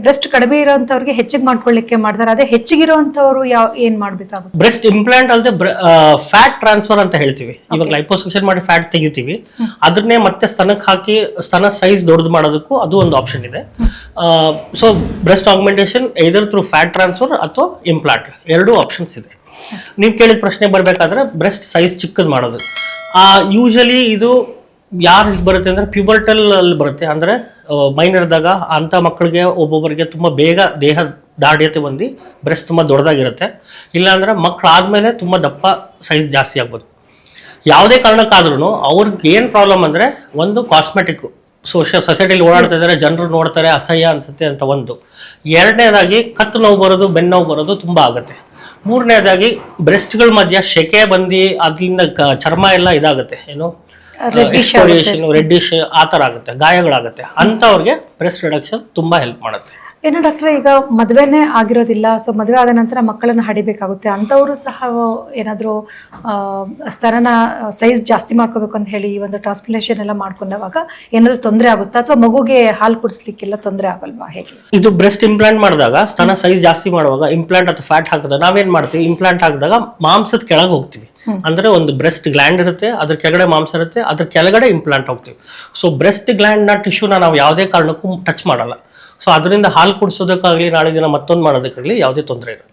Breast ಕಡಿಮೆ ಇರೋಂಥವ್ರಿಗೆ ಹೆಚ್ಚಿಗೆ ಮಾಡ್ಕೊಳ್ಳಿಕ್ಕೆ ಮಾಡ್ತಾರೆ, ಅದೇ ಹೆಚ್ಚಿಗಿರೋಂಥವ್ರು ಏನ್ ಮಾಡ್ಬೇಕಾಗುತ್ತೆ? ಬ್ರೆಸ್ಟ್ ಇಂಪ್ಲಾಂಟ್ ಅಲ್ಲದೆ ಫ್ಯಾಟ್ ಟ್ರಾನ್ಸ್ಫರ್ ಅಂತ ಹೇಳ್ತೀವಿ. ಇವಾಗ ಲೈಪೋಸಕ್ಷನ್ ಮಾಡಿ ಫ್ಯಾಟ್ ತೆಗಿತೀವಿ, ಅದನ್ನೇ ಮತ್ತೆ ಸ್ತನಕ್ಕೆ ಹಾಕಿ ಸ್ತನ ಸೈಜ್ ದೊಡ್ಡದು ಮಾಡೋದಕ್ಕೂ ಅದು ಒಂದು ಆಪ್ಷನ್ ಇದೆ. ಸೊ ಬ್ರೆಸ್ಟ್ ಆಗ್ಮೆಂಟೇಷನ್ ಐದರ್ ಥ್ರೂ ಫ್ಯಾಟ್ ಟ್ರಾನ್ಸ್ಫರ್ ಅಥವಾ ಇಂಪ್ಲಾಂಟ್, ಎರಡೂ ಆಪ್ಷನ್ಸ್ ಇದೆ. ನೀವು ಕೇಳಿದ ಪ್ರಶ್ನೆ ಬರ್ಬೇಕಾದ್ರೆ ಬ್ರೆಸ್ಟ್ ಸೈಜ್ ಚಿಕ್ಕದ್ ಮಾಡೋದು ಯೂಶಲಿ ಇದು ಯಾರು ಬರುತ್ತೆ ಅಂದ್ರೆ ಪ್ಯೂಬರ್ಟಲ್ ಅಲ್ಲಿ ಬರುತ್ತೆ. ಅಂದ್ರೆ ಮೈನರ್ ಇದ್ದಾಗ ಅಂತ ಮಕ್ಕಳಿಗೆ ಒಬ್ಬೊಬ್ಬರಿಗೆ ತುಂಬಾ ಬೇಗ ದೇಹ ದಾಢ್ಯತೆ ಬಂದು ಬ್ರೆಸ್ಟ್ ತುಂಬಾ ದೊಡ್ಡದಾಗಿರುತ್ತೆ. ಇಲ್ಲಾಂದ್ರೆ ಮಕ್ಕಳಾದ್ಮೇಲೆ ತುಂಬಾ ದಪ್ಪ ಸೈಜ್ ಜಾಸ್ತಿ ಆಗ್ಬೋದು. ಯಾವುದೇ ಕಾರಣಕ್ಕಾದ್ರೂ ಅವ್ರಿಗೆ ಏನ್ ಪ್ರಾಬ್ಲಮ್ ಅಂದ್ರೆ, ಒಂದು ಕಾಸ್ಮೆಟಿಕ್ ಸೊಸೈಟಿಲಿ ಓಡಾಡ್ತಾ ಇದಾರೆ, ಜನರು ನೋಡ್ತಾರೆ, ಅಸಹ್ಯ ಅನ್ಸುತ್ತೆ ಅಂತ ಒಂದು. ಎರಡನೇದಾಗಿ ಕತ್ತು ನೋವು ಬರೋದು, ಬೆನ್ನು ನೋವು ಬರೋದು ತುಂಬಾ ಆಗುತ್ತೆ. ಮೂರನೇದಾಗಿ ಬ್ರೆಸ್ಟ್ಗಳ ಮಧ್ಯ ಶೆಕೆ ಬಂದು ಅದರಿಂದ ಚರ್ಮ ಎಲ್ಲ ಇದಾಗುತ್ತೆ, ಏನು ರೆಡ್ಡಿಶ್ ಆ ತರ ಆಗುತ್ತೆ, ಗಾಯಗಳಾಗುತ್ತೆ. ಅಂತವ್ರಿಗೆ ಬ್ರೆಸ್ಟ್ ರಿಡಕ್ಷನ್ ತುಂಬಾ ಹೆಲ್ಪ್ ಮಾಡುತ್ತೆ. ಏನು ಡಾಕ್ಟ್ರೆ, ಈಗ ಮದುವೆನೇ ಆಗಿರೋದಿಲ್ಲ, ಸೊ ಮದುವೆ ಆದ ನಂತರ ಮಕ್ಕಳನ್ನ ಹಡಿಬೇಕಾಗುತ್ತೆ, ಅಂಥವರು ಸಹ ಏನಾದರೂ ಸ್ತನನ ಸೈಜ್ ಜಾಸ್ತಿ ಮಾಡ್ಕೋಬೇಕು ಅಂತ ಹೇಳಿ ಈ ಒಂದು ಟ್ರಾನ್ಸ್ಪ್ಲಾಂಟೇಷನ್ ಎಲ್ಲ ಮಾಡ್ಕೊಂಡಾಗ ಏನಾದರೂ ತೊಂದರೆ ಆಗುತ್ತಾ, ಅಥವಾ ಮಗುಗೆ ಹಾಲು ಕುಡಿಸ್ಲಿಕ್ಕೆಲ್ಲ ತೊಂದರೆ ಆಗಲ್ವಾ, ಹೇಗೆ? ಇದು ಬ್ರೆಸ್ಟ್ ಇಂಪ್ಲಾಂಟ್ ಮಾಡಿದಾಗ ಸ್ತನ ಸೈಜ್ ಜಾಸ್ತಿ ಮಾಡುವಾಗ ಇಂಪ್ಲಾಂಟ್ ಅಥವಾ ಫ್ಯಾಟ್ ಹಾಕಿದಾಗ ನಾವೇನ್ ಮಾಡ್ತೀವಿ, ಇಂಪ್ಲಾಂಟ್ ಹಾಕಿದಾಗ ಮಾಂಸದ ಕೆಳಗೆ ಹೋಗ್ತೀವಿ. ಅಂದ್ರೆ ಒಂದು ಬ್ರೆಸ್ಟ್ ಗ್ಲ್ಯಾಂಡ್ ಇರುತ್ತೆ, ಅದ್ರ ಕೆಳಗಡೆ ಮಾಂಸ ಇರುತ್ತೆ, ಅದ್ರ ಕೆಳಗಡೆ ಇಂಪ್ಲಾಂಟ್ ಹೋಗ್ತೀವಿ. ಸೊ ಬ್ರೆಸ್ಟ್ ಗ್ಲ್ಯಾಂಡ್ ನ ಟಿಶ್ಯೂನ ನಾವು ಯಾವುದೇ ಕಾರಣಕ್ಕೂ ಟಚ್ ಮಾಡಲ್ಲ. ಸೊ ಅದರಿಂದ ಹಾಲು ಕುಡಿಸೋದಕ್ಕಾಗ್ಲಿ, ನಾಳೆ ದಿನ ಮತ್ತೊಂದು ಮಾಡೋದಕ್ಕಾಗ್ಲಿ ಯಾವುದೇ ತೊಂದರೆ ಇರಲ್ಲ.